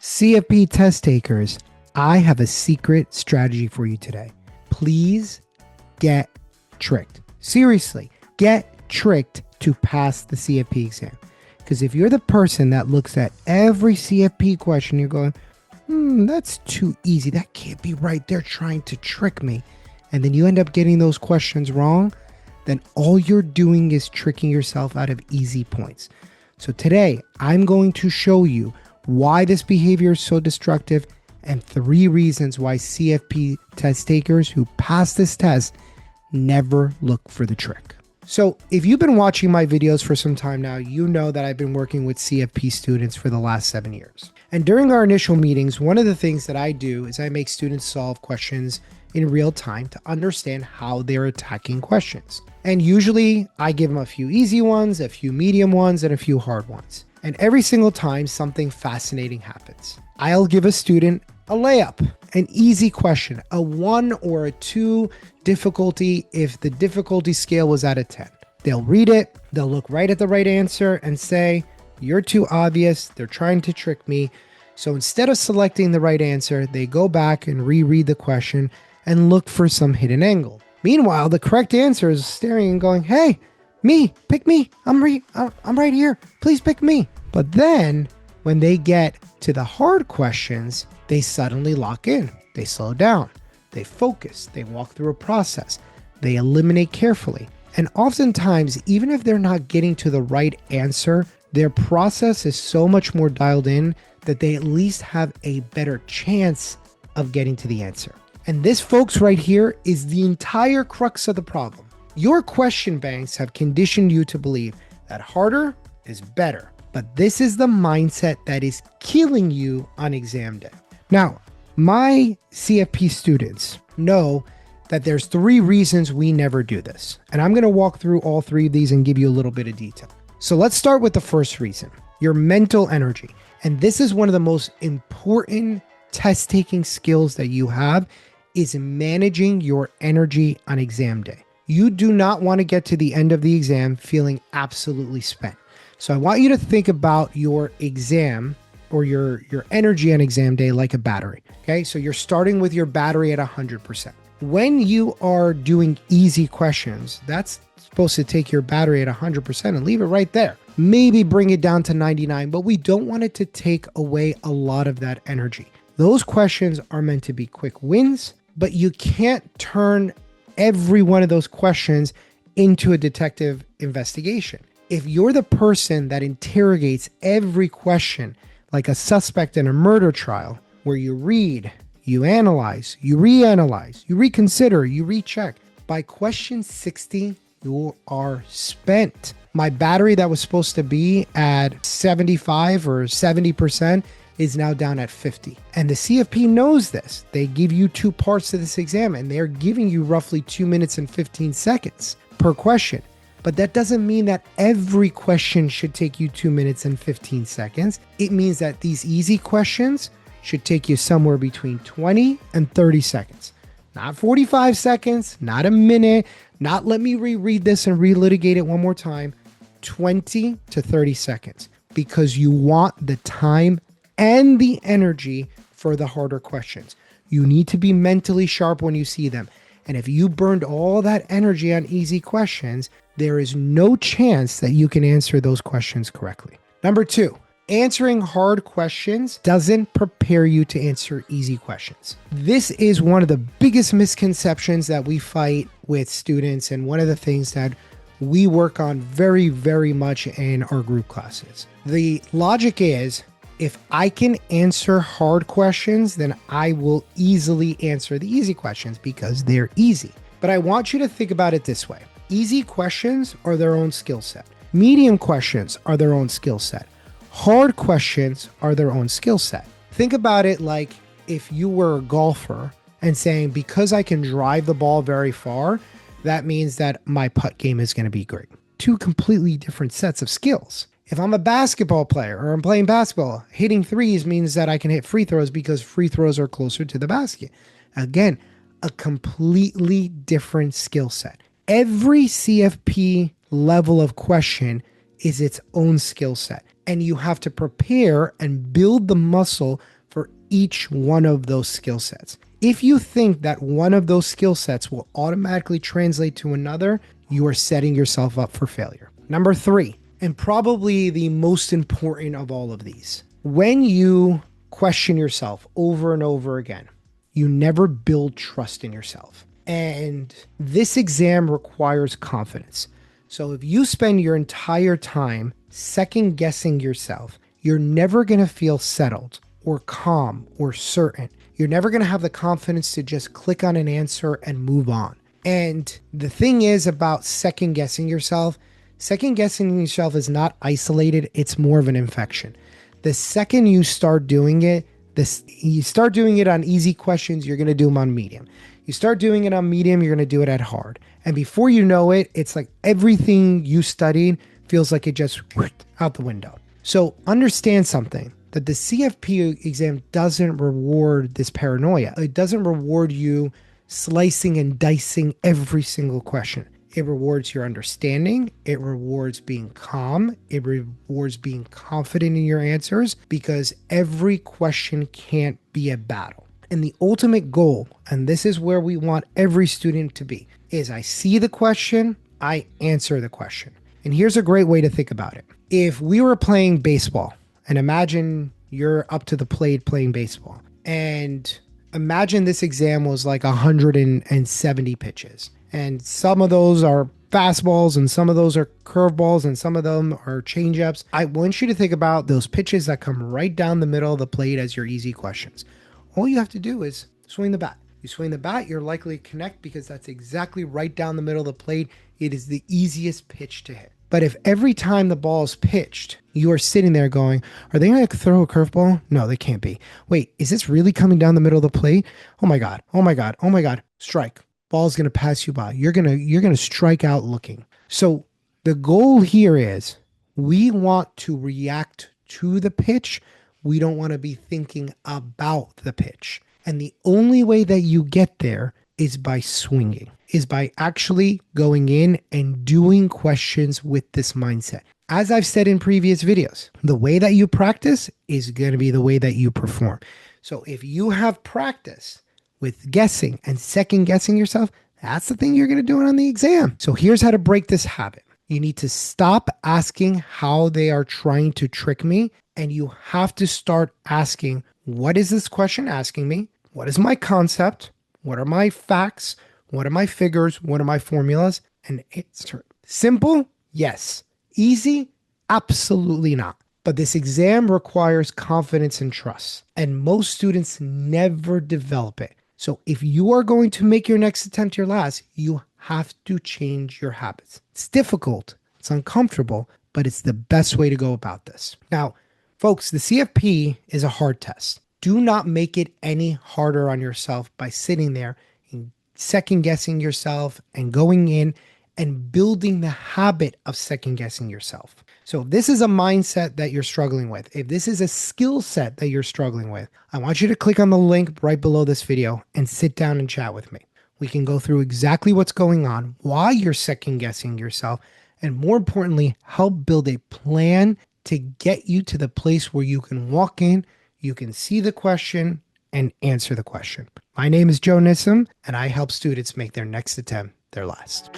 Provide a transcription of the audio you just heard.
CFP test takers, I have a secret strategy for you today. Please get tricked. Seriously, get tricked to pass the CFP exam. Because if you're the person that looks at every CFP question, you're going, that's too easy. That can't be right. They're trying to trick me. And then you end up getting those questions wrong, then all you're doing is tricking yourself out of easy points. So today, I'm going to show you why this behavior is so destructive and 3 reasons why CFP test takers who pass this test never look for the trick. So if you've been watching my videos for some time now, you know that I've been working with CFP students for the last 7 years. And during our initial meetings, one of the things that I do is I make students solve questions in real time to understand how they're attacking questions. And usually I give them a few easy ones, a few medium ones, and a few hard ones. And every single time something fascinating happens. I'll give a student a layup, an easy question, a 1 or a 2 difficulty if the difficulty scale was out of 10. They'll read it, they'll look right at the right answer and say, you're too obvious, they're trying to trick me. So instead of selecting the right answer, they go back and reread the question and look for some hidden angle. Meanwhile, the correct answer is staring and going, hey, me, pick me, I'm right here, please pick me. But then when they get to the hard questions, they suddenly lock in, they slow down, they focus, they walk through a process, they eliminate carefully. And oftentimes, even if they're not getting to the right answer, their process is so much more dialed in that they at least have a better chance of getting to the answer. And this, folks, right here is the entire crux of the problem. Your question banks have conditioned you to believe that harder is better. But this is the mindset that is killing you on exam day. Now, my CFP students know that there's 3 reasons we never do this. And I'm going to walk through all 3 of these and give you a little bit of detail. So let's start with the first reason, your mental energy. And this is one of the most important test taking skills that you have, is managing your energy on exam day. You do not want to get to the end of the exam feeling absolutely spent. So I want you to think about your exam or your energy on exam day like a battery. Okay, so you're starting with your battery at 100%. When you are doing easy questions, that's supposed to take your battery at 100% and leave it right there. Maybe bring it down to 99, but we don't want it to take away a lot of that energy. Those questions are meant to be quick wins, but you can't turn every one of those questions into a detective investigation. If you're the person that interrogates every question like a suspect in a murder trial, where you read, you analyze, you reanalyze, you reconsider, you recheck, by question 60, you are spent. My battery that was supposed to be at 75 or 70% is now down at 50. And the CFP knows this. They give you 2 parts to this exam, and they're giving you roughly 2 minutes and 15 seconds per question. But that doesn't mean that every question should take you 2 minutes and 15 seconds. It means that these easy questions should take you somewhere between 20 and 30 seconds. Not 45 seconds, not a minute, not let me reread this and relitigate it one more time. 20 to 30 seconds, because you want the time and the energy for the harder questions. You need to be mentally sharp when you see them. And if you burned all that energy on easy questions, there is no chance that you can answer those questions correctly. Number 2, answering hard questions doesn't prepare you to answer easy questions. This is one of the biggest misconceptions that we fight with students, and one of the things that we work on very, very much in our group classes. The logic is, if I can answer hard questions, then I will easily answer the easy questions because they're easy. But I want you to think about it this way. Easy questions are their own skill set. Medium questions are their own skill set. Hard questions are their own skill set. Think about it like if you were a golfer and saying, because I can drive the ball very far, that means that my putt game is going to be great. 2 completely different sets of skills. If I'm a basketball player or I'm playing basketball, hitting threes means that I can hit free throws because free throws are closer to the basket. Again, a completely different skill set. Every CFP level of question is its own skill set, and you have to prepare and build the muscle each one of those skill sets. If you think that one of those skill sets will automatically translate to another, you are setting yourself up for failure. Number 3, and probably the most important of all of these, when you question yourself over and over again, you never build trust in yourself. And this exam requires confidence. So if you spend your entire time second guessing yourself, you're never going to feel settled or calm or certain. You're never going to have the confidence to just click on an answer and move on. And the thing is about second guessing yourself is not isolated. It's more of an infection. The second you start doing it, you start doing it on easy questions, you're going to do them on medium. You start doing it on medium, you're going to do it at hard. And before you know it, it's like everything you studied feels like it just went out the window. So understand something, that the CFP exam doesn't reward this paranoia. It doesn't reward you slicing and dicing every single question. It rewards your understanding. It rewards being calm. It rewards being confident in your answers, because every question can't be a battle. And the ultimate goal, and this is where we want every student to be, is I see the question, I answer the question. And here's a great way to think about it. If we were playing baseball, and imagine you're up to the plate playing baseball, and imagine this exam was like 170 pitches. And some of those are fastballs, and some of those are curveballs, and some of them are changeups. I want you to think about those pitches that come right down the middle of the plate as your easy questions. All you have to do is swing the bat. You swing the bat, you're likely to connect because that's exactly right down the middle of the plate. It is the easiest pitch to hit. But if every time the ball is pitched, you are sitting there going, are they going to throw a curveball? No, they can't be. Wait, is this really coming down the middle of the plate? Oh my God, oh my God, oh my God. Strike. Ball's going to pass you by. You're going to strike out looking. So the goal here is we want to react to the pitch. We don't want to be thinking about the pitch. And the only way that you get there is by swinging, is by actually going in and doing questions with this mindset. As I've said in previous videos, the way that you practice is going to be the way that you perform. So if you have practice with guessing and second guessing yourself, that's the thing you're going to do on the exam. So here's how to break this habit. You need to stop asking how they are trying to trick me, and you have to start asking, what is this question asking me? What is my concept? What are my facts? What are my figures? What are my formulas? And answer. Simple? Yes. Easy? Absolutely not. But this exam requires confidence and trust, and most students never develop it. So if you are going to make your next attempt your last, you have to change your habits. It's difficult, it's uncomfortable, but it's the best way to go about this. Now, folks, the CFP is a hard test. Do not make it any harder on yourself by sitting there and second guessing yourself and going in and building the habit of second guessing yourself. So if this is a mindset that you're struggling with, if this is a skill set that you're struggling with, I want you to click on the link right below this video and sit down and chat with me. We can go through exactly what's going on, why you're second guessing yourself, and more importantly, help build a plan to get you to the place where you can walk in, you can see the question and answer the question. My name is 𝗪𝗧𝗔𝗬𝗟𝗏, and I help students make their next attempt their last.